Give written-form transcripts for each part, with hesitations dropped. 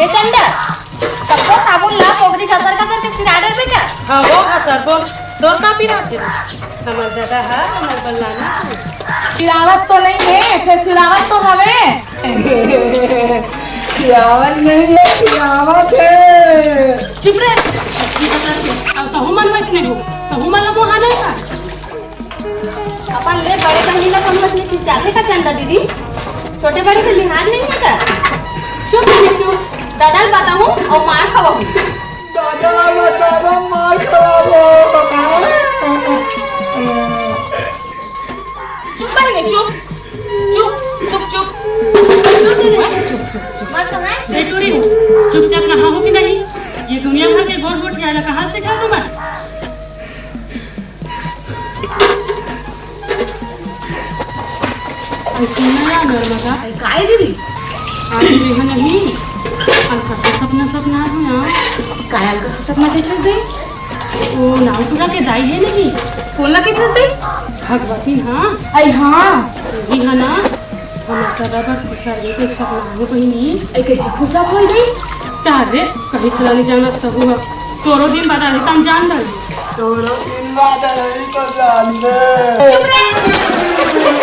ए चंदा सबको साबुन ला पोगरी कसर कसर के सिराडर पे का हाँ वो सर वो दो कापी रखे हमार दादा है हमार बल्लाना सिरावत तो नहीं है फिर सिरावत तो हवे सिरावत नहीं है सिरावत है। चुप रहे अब तो हम मनवाइस नहीं हो तो हम वाला वो हाना का अपन ले बड़े बहनी ला कम मछली की चाहे का चंदा दीदी छोटे बड़े से लिहाज नहीं है का चुप दीदी चुप दादा बताऊं और मार खवाऊं दादा बताओ मार खवाओ। चुप बहनी चुप चुप चुप चुप चुप दीदी मत कहां बेटूरी चुपचाप रहा हो कि नहीं ये दुनिया भर के गोड़ गोड़ खेला कहां से खा तुम्हें सुना नर्मदा काय दीदी आज भी नहीं अलका सपना सपना है ना कायल का सपना देखस दे ओ नाम पूरा के दाई है नहीं कोला के दे भगवती हाँ आई हां ये है ना हमारा दादा खुशा रे के सपना है बहनी आई कैसे खुशा होई गई तारे कहीं चला नहीं जाना सब हुआ तोरो दिन बाद आले तन जान दल तोरो दिन बाद नहीं तो जान दे। चुप रहे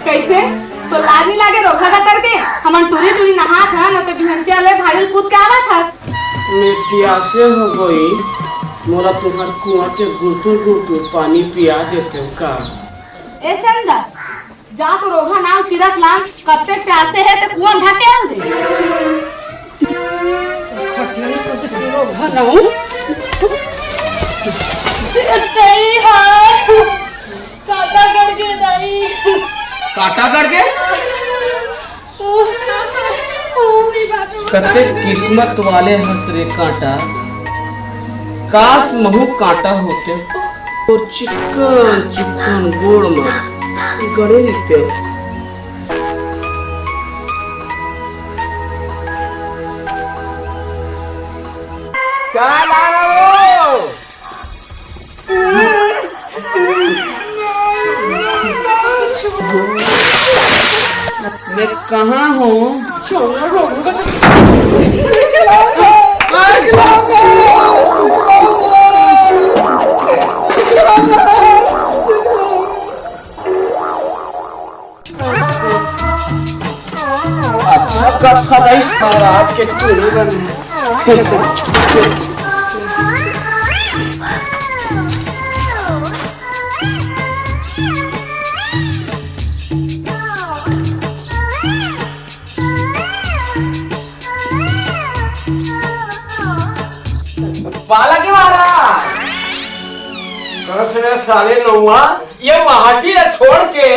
कैसे तो लाग नहीं लागे रोका का करके हमन टूरी टूरी नहा था न तो बिहंचे वाले भाड़िल कूद के आवा था मैं प्यासे हो गई मोरा तुम्हार कुआं के गुरतुर गुरतुर पानी पिया देते हो का ए चंदा जा तो रोगा नाव तिरक लान कब तक प्यासे है तो कुआं ढके आल दे घनाऊ तेरी हाथ काटा गड़ के दाई काटा करके कते किस्मत वाले हंस रे कांटा काश महू कांटा होते और चिकन चिकन गोड़ में गड़े रहते चल आ रहा हूँ। मैं कहाँ हूँ अच्छा कथा था इस महाराज के टूरी बने बाला के महाराज साले नौआ ये महाटी ला छोड़ के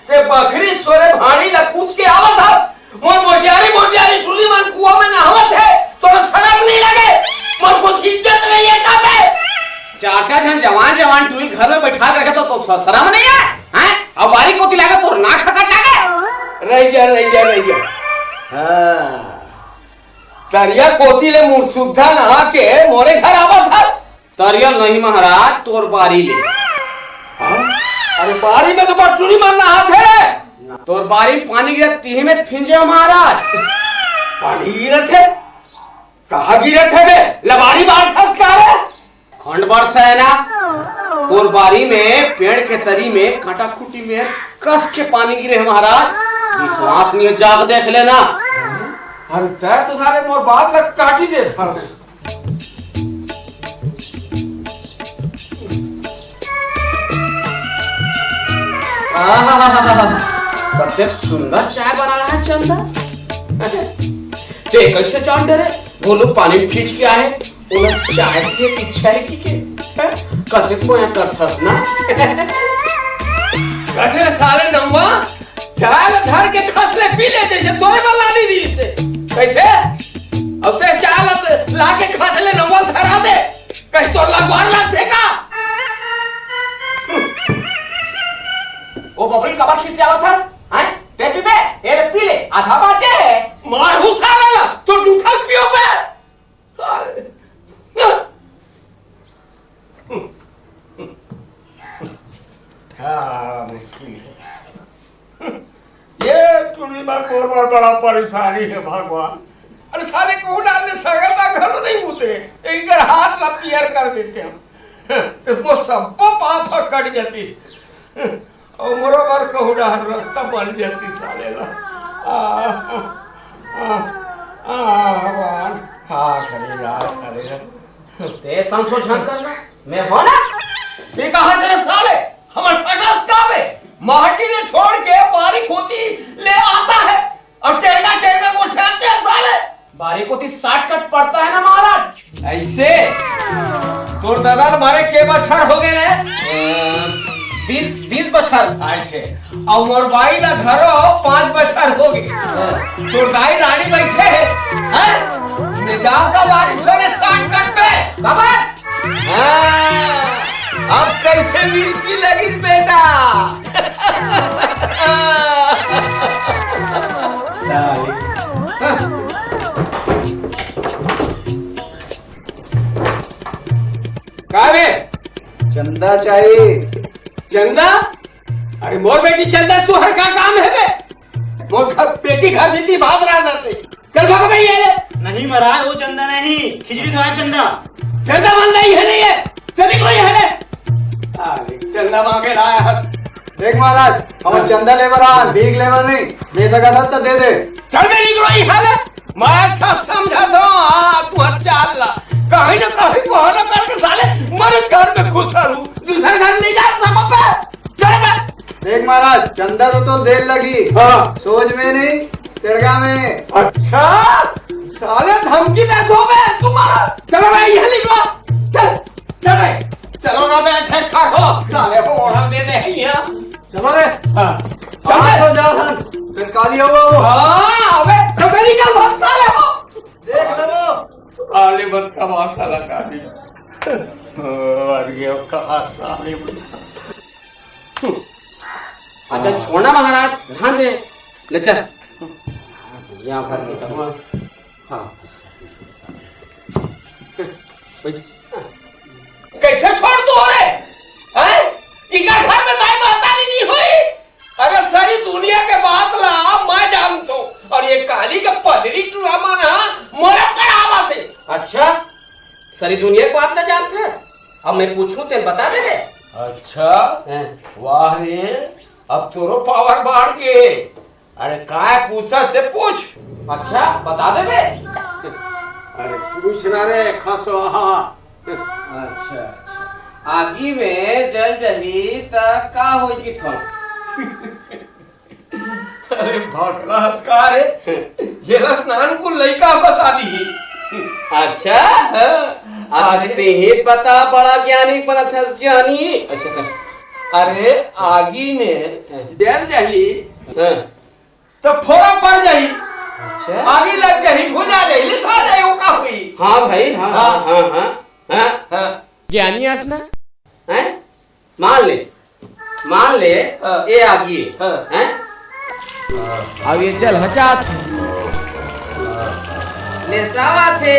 ते बकरी सोरे भाड़ी ला कूद के आवा था मोर मोटियारी टूली मन कुआं में नहावत है तो शर्म नहीं लगे मोर को इज्जत नहीं है का बे चार चार जन जवान जवान टूल घर में बैठा रखे तो शर्म नहीं है हैं अब बारी कोती लागे तो नाक खकट लागे रह गया हां तरिया कोती ले मुंह सुद्धा नहा के मोरे घर आवा था तरिया नहीं महाराज तोर बारी ले अरे बारी में तो बटुरी मारना हाथ है तोर बारी पानी गिरत तीहे में फिंजे महाराज पानी गिरत है कहाँ गिरत है बे लबारी बार खस का है खंड वर्ष है ना तोर बारी में पेड़ के तरी में कांटा खूटी में कस के पानी गिरे है महाराज विश्वास नहीं जाग देख लेना अरे तय तो सारे मोर बात लग काटी दे था कते सुंदर चाय बना रहा है चंदा ते कैसे चांद रे वो लोग पानी खींच के आए उन्हें चाय के इच्छा है कि कते को या करथस ना कैसे साले नौवा चाय धर के खसले पी ले जैसे तोरे वाला नहीं दी से कैसे अब से चाय ला के खसले नौवा धरा दे कहीं तो लगवार लग सेका वो बबरी कबाब खिसे आवत है हैं ते पी बे ये पी ले आधा बाजे मार हुसारा ना तो जूठा पियो बे हाँ मुश्किल है ये टूरी बार बड़ा परेशानी है भगवान अरे सारे को डालने सगता घर नहीं होते एक हाथ ला पियर कर देते हम तो वो सब पाप कट जाती और मोरो बार कहूँ डाल रास्ता बन जाती साले ला भगवान हाँ खरीदा ते संशोधन करना मैं हो ना ठीक कहाँ चले साले हमारे सगला साहब है माटी ने छोड़ के बारी खोती ले आता है और टेढ़ा टेढ़ा को उठाते हैं साले बारी को 60 कट पड़ता है ना महाराज ऐसे तोर दादा हमारे के बछड़ हो गए हैं 20 बछड़ ऐसे और मोर भाई ना घरो 5 बछड़ हो गए तोर दाई रानी बैठे हैं निजाम का बारिश होने 60 कट पे बाबा अब कैसे मिर्ची लगी बेटा काहे चंदा चाहिए चंदा अरे मोर बेटी चंदा तू हर का काम है बे मोर बेटी घर जीती भाग रहा था चल भागो भाई ये नहीं महाराज वो चंदा नहीं खिचड़ी तो है चंदा चंदा मन नहीं है नहीं है चली कोई है अरे चंदा मांगे लाया है देख महाराज हम चंदा लेबर आ भीख लेबर नहीं दे सका था तो दे दे चल मेरी कोई हाल है मैं सब समझा दो तू चाल ला कहीं ना कहीं बहाना करके साले मर्द घर में खुश रहूं दूसरा घर नहीं जा सकता पे चल बे देख महाराज चंदा तो देर लगी हाँ सोच में नहीं तिड़गा में अच्छा साले धमकी दे दो बे तुम्हारा चलो भाई यहाँ निकलो चल चल भाई चलो ना बैठे खाओ साले को ओढ़ा दे दे यहाँ चलो रे हाँ चल तो जा सन फिर काली हो वो हाँ अबे तो मेरी क्या बात साले हो देख ले वो साले मत कमा साला काली और ये कहा साले अच्छा छोड़ना महाराज ध्यान दे ले चल यहाँ भर के तब हाँ कैसे छोड़ दो रे हैं इनका घर में दाई महतारी नहीं हुई अरे सारी दुनिया के बात ला मैं जानता हूँ और ये काली का पदरी ड्रामा ना मोरा करावा थे अच्छा सारी दुनिया की बात ना जानते हैं अब मैं पूछूं तेरे बता दे रे अच्छा वाह रे अब तोरो पावर बढ़ गए अरे काय पूछा से पूछ अच्छा बता दे बे अरे पूछ ना रे खसो अच्छा आगी में जल जही तक का होई की थो अरे भटला हस्कार ये रत्नान को लड़का बता दी अच्छा अरे ते ही बता बड़ा ज्ञानी बनत है ज्ञानी अच्छा कर अरे आगी में जल जाही हाँ। तो फोड़ा पड़ जाही अच्छा आगी लग जाही भुला जाही लिखा जाही वो का हुई हाँ भाई हाँ हाँ हाँ हाँ हाँ हाँ ज्ञानी आसना हैं मान ले ये आगी हाँ। हैं अब ये चल हचात ले सावा थे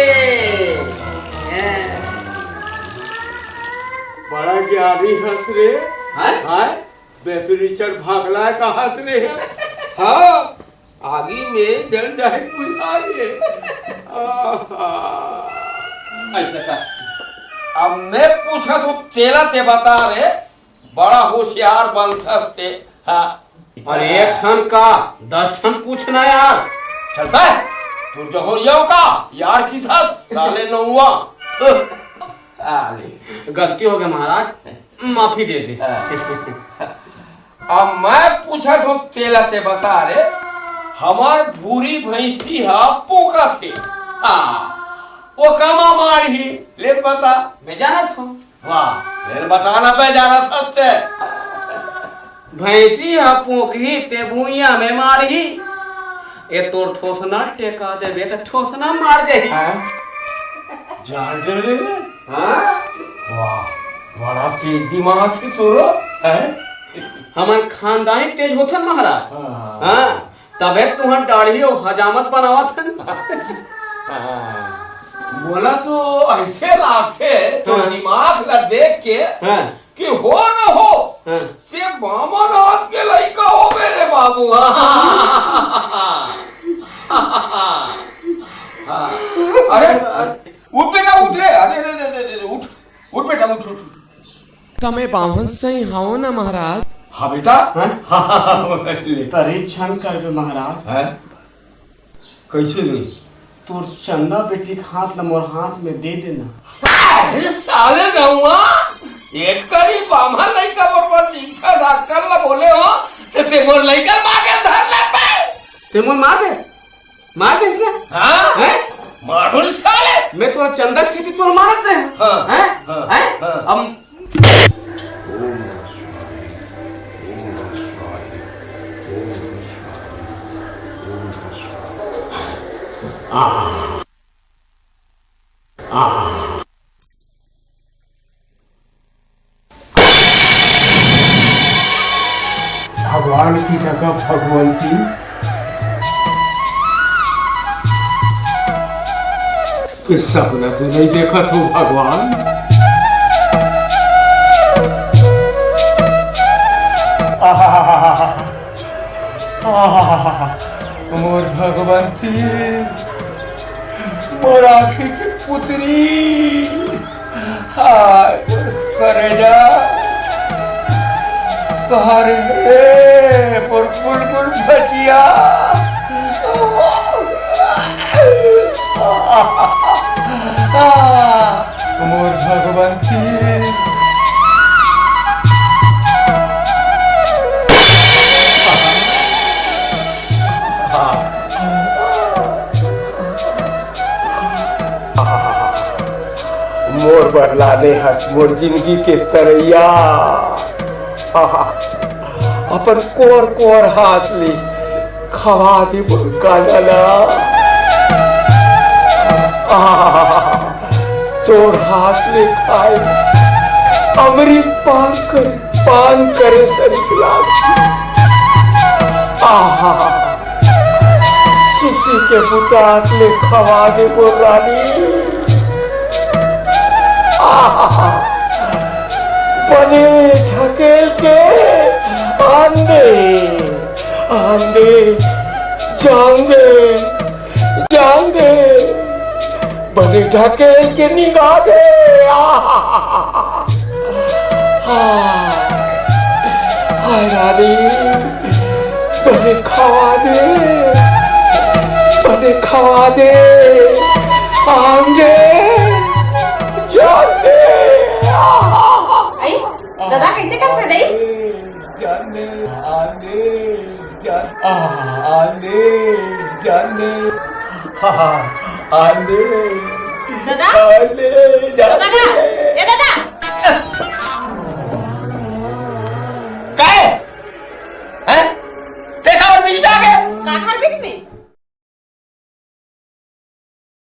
बड़ा ज्ञानी हंस रे हैं हाँ बेसुरी चल भागला का हंस रे हाँ आगी में जल जाए बुझाइए ऐसा कर अब मैं पूछा तो तेला ते बता रे बड़ा होशियार बंसस ते हाँ और एक ठन का 10 ठन पूछना यार चल बे तू जहोरियों का यार की था साले नौवा गलती हो गई महाराज माफी दे दी अब मैं पूछा तो तेला ते बता रे हमार भूरी भैंसी हा पोका थे हाँ वो कमा मार ही ले बता। मैं जानत हूँ वाह ले बताना पे जाना सत्य। भैंसी हा पोखी ते भूइया में मारही। ए तोर ठोसना टेका देबे तो ठोसना मार देही। जान दे रे। हाँ वाह बड़ा तेज दिमाग की तोरो है। हमन खानदानी तेज होथन महाराज। हाँ। हाँ तबे तुहर दाढ़ी और हजामत बनावत हन। बोला तो ऐसे लागते तो हाँ। दिमाग ला देख के हाँ कि हो न हो हाँ ते बामनाथ के लइका हो मेरे बाबू। अरे उठ बेटा उठ रे। अरे उठ बेटा उठ उठ। તમે બાહન સહી હાઓ ના મહારાજ हाँ बेटा। परीक्षण कर दो महाराज। है कैसे नहीं? तोर चंदा बेटी के हाथ ल मोर हाथ में दे देना। अरे साले नहुआ एक करी बामा लइका बरोबर दीक्षा कर ला बोले हो ते मोर लइका मागे धर ले पे। ते मोर मार देस ना। हां हैं मारुल साले। मैं तोर चंदा से भी तोर मारत रहे। हाँ, हैं हाँ, हैं हाँ। अब भगवान की जगह भगवंती। इस सपना तो नहीं देखा तो भगवान। मोर भगवंती मोर आँखी की पुतरी। हाय करेजा कहरे पर बुलबुल बचिया। मोर भगवंती। मोर बरलाने हंस मोर जिंदगी के तरैया। अपन कोर कोर हाथ ली खवा दे बुलका डाला। तोर हाथ ले खाए अमृत पान करे सरिक लाग। सुसी के बुतात ले खवा दे बोल रानी। बने ढकेल के आंदे जांगे बने ढकेल के निगाह दे। हाय रानी बने खवा दे आंगे जांगे। आई दादा कैसे करते दई? जाने आंदे दादा जाने दादा ए दादा